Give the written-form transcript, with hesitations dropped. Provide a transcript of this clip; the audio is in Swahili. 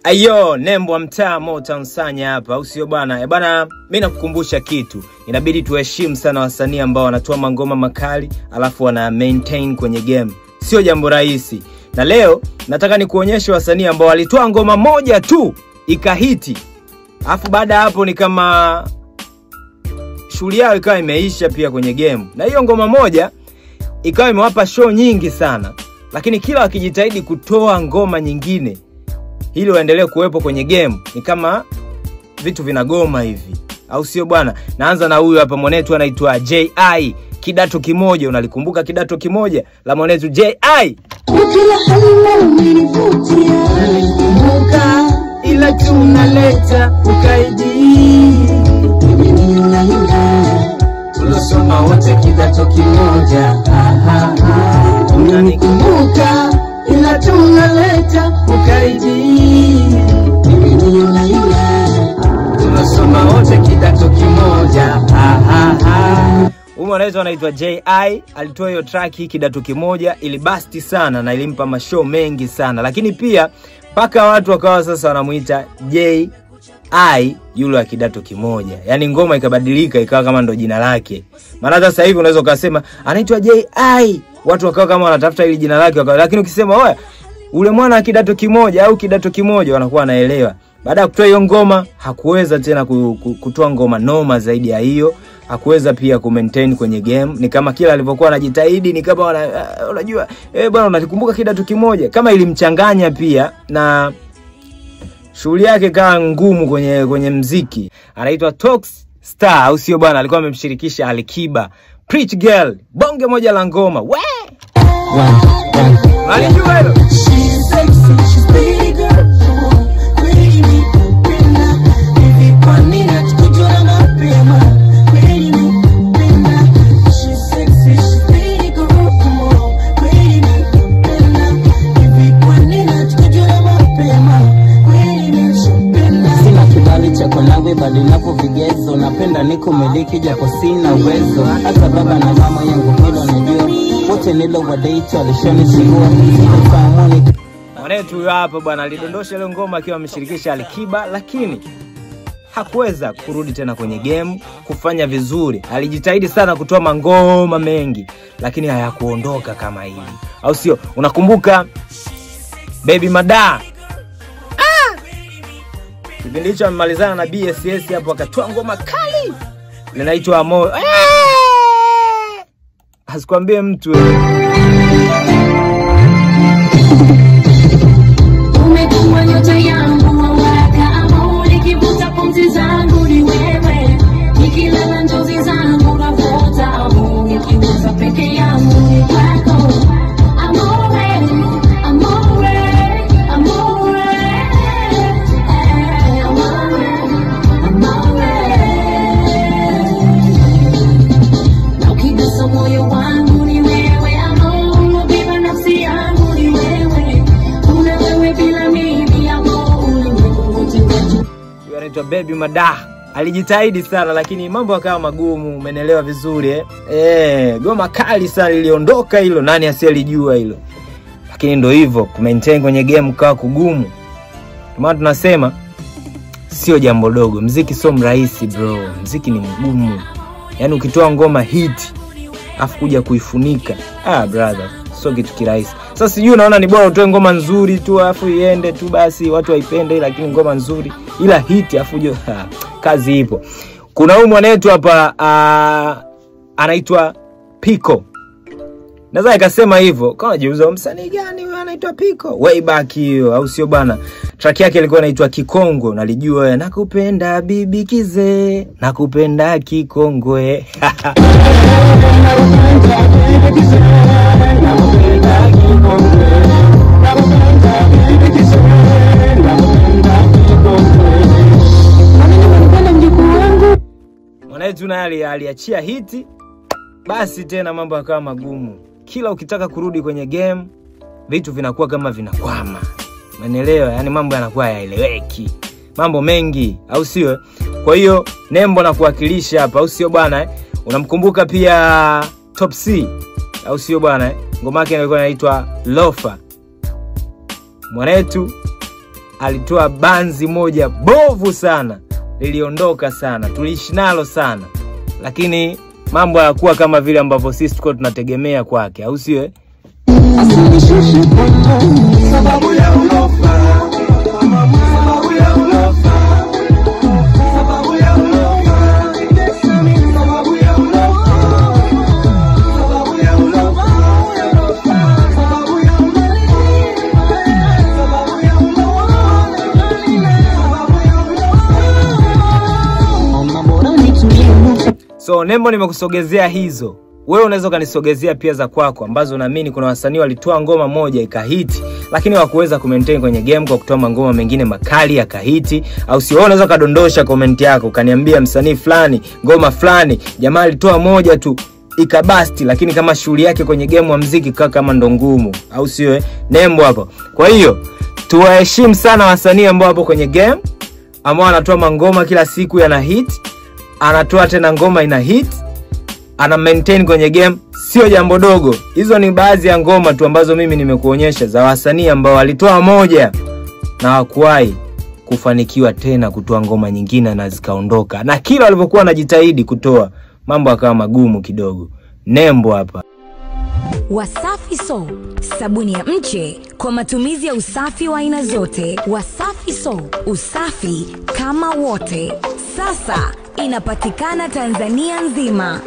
Ayo, Nembo wa mtaa Motown Sanya hapa, au sio bwana? Bwana, mimi nakukumbusha kitu. Inabidi tuheshimu sana wasanii ambao wanatoa mangoma makali alafu wana maintain kwenye game. Sio jambo rahisi. Na leo nataka nikuonyeshe wasanii ambao walitoa ngoma moja tu ikahiti. Alafu baada hapo ni kama shughuli yao ikawa imeisha pia kwenye game. Na hiyo ngoma moja ikawa imewapa show nyingi sana. Lakini kila wakijitahidi kutoa ngoma nyingine ili waendelee kuwepo kwenye game, ni kama vitu vinagoma hivi, au sio bwana? Naanza na huyu hapa, mwanetu anaitwa J.I. Kidato Kimoja. Unalikumbuka Kidato Kimoja la mwanetu J.I.? Kila hali umenivutia, kumbuka ila tunaleta ukaidi. Mimi unaniona tunasoma wote Kidato Kimoja. Unanikumbuka ila tunaleta ukaidi. Mimi unaniona tunasoma wote Kidato Kimoja. Mwanetu anaitwa J.I. alitoa hiyo track Kidato Kimoja, ilibasti sana na ilimpa mashow mengi sana. Lakini pia paka watu wakawa sasa wanamuita J.I. yule wa Kidato Kimoja. Yaani ngoma ikabadilika ikawa kama ndo jina lake. Maana sasa hivi unaweza kusema anaitwa J.I. watu wakawa kama wanatafuta ile jina lake wakawa, lakini ukisema oya ule mwana wa Kidato Kimoja au Kidato Kimoja wanakuwa wanaelewa. Baada ya kutoa hiyo ngoma hakuweza tena kutoa ngoma noma zaidi ya hiyo. Hakuweza pia kumaintain kwenye game. Ni kama kila alivyokuwa anajitahidi ni kama unajua bwana unakumbuka Kidato Kimoja, kama ilimchanganya pia na shughuli yake kaa ngumu kwenye muziki. Anaitwa Tox Star, au sio bwana? Alikuwa amemshirikisha Alikiba. Preach Girl, bonge moja la ngoma. We alijua hilo. She's sexy, she's bigger. Bali napo vigezo, napenda niko miliki japo sina uwezo. Hata baba na mama yangu hilo najua, wote nilo wa date walishonishua. Mwanetu hapa bwana alidondosha ile ngoma akiwa ameshirikisha Alikiba, lakini hakuweza kurudi tena kwenye game kufanya vizuri. Alijitahidi sana kutoa mangoma mengi, lakini hayakuondoka kama hili, au sio? Unakumbuka Baby Mada? Kipindi hicho amemalizana na BSS hapo akatoa ngoma kali linaitwa Amor. Asikwambie mtu. Umekuwa nyota yangu wawaka Amor, nikivuta pumzi zangu ni wewe, nikilala njozi zangu navuta Amor, nikiwaza peke yangu ni kwako Amor. Anaitwa Baby Mada. Alijitahidi sana lakini mambo yakawa magumu, umeelewa vizuri goma kali sana iliondoka hilo, nani asiyelijua hilo. Lakini ndio hivyo, kumaintain kwenye game kwa kugumu. Kama tunasema sio jambo dogo. Muziki sio mrahisi bro. Muziki ni mgumu. Yaani ukitoa ngoma hit afu kuja kuifunika, brother, sio kitu kirahisi. Sasa sijui naona ni bora utoe ngoma nzuri tu afu iende tu basi watu waipende, lakini ngoma nzuri ila hit afu kazi ipo. Kuna huyu mwanetu hapa anaitwa Pico. Naweza nikasema hivyo, kama unajiuliza msanii gani huyo anaitwa Pico? Way back hiyo, au sio bana? Track yake ilikuwa inaitwa Kikongwe, unalijua wewe? Nakupenda bibi kize, nakupenda kikongwe. Mwanetu naye aliachia hiti, basi tena mambo yakawa magumu. Kila ukitaka kurudi kwenye game vitu vinakuwa kama vinakwama. Umeelewa? Yaani mambo yanakuwa hayaeleweki. Mambo mengi, au sio? Kwa hiyo Nembo na kuwakilisha hapa, au sio bwana? Unamkumbuka pia Top C, au sio bwana? Ngoma yake ilikuwa inaitwa Lofa. Mwanetu alitoa banzi moja bovu sana, liliondoka sana, tuliishi nalo sana, lakini mambo hayakuwa kama vile ambavyo sisi tulikuwa tunategemea kwake, au sio? Sababu ya ulofa, sababu ya ulofa, sababu ya ulofa, sababu ya ulofa, sababu ya ulofa, sababu ya ulofa. So Nembo nimekusogezea hizo. Wewe unaweza kanisogezea pia za kwako ambazo naamini kuna wasanii walitoa ngoma moja ikahiti lakini hawakuweza kumaintain kwenye game kwa kutoa ngoma mengine makali yakahiti, au si wewe unaweza kadondosha comment yako kaniambia msanii fulani ngoma fulani jamaa alitoa moja tu ikabasti lakini kama shughuli yake kwenye game wa muziki kama ndo ngumu, au sio? Nembo hapo. Kwa hiyo tuwaheshimu sana wasanii ambao hapo kwenye game ambao anatoa mangoma kila siku yana hit, anatoa tena ngoma ina hit, ana maintain kwenye game, sio jambo dogo. Hizo ni baadhi ya ngoma tu ambazo mimi nimekuonyesha za wasanii ambao walitoa moja na hawakuwahi kufanikiwa tena kutoa ngoma nyingine na zikaondoka, na kila walipokuwa wanajitahidi kutoa mambo yakawa magumu kidogo. Nembo hapa. Wasafi Soap, sabuni ya mche kwa matumizi ya usafi wa aina zote. Wasafi Soap, usafi kama wote. Sasa inapatikana Tanzania nzima.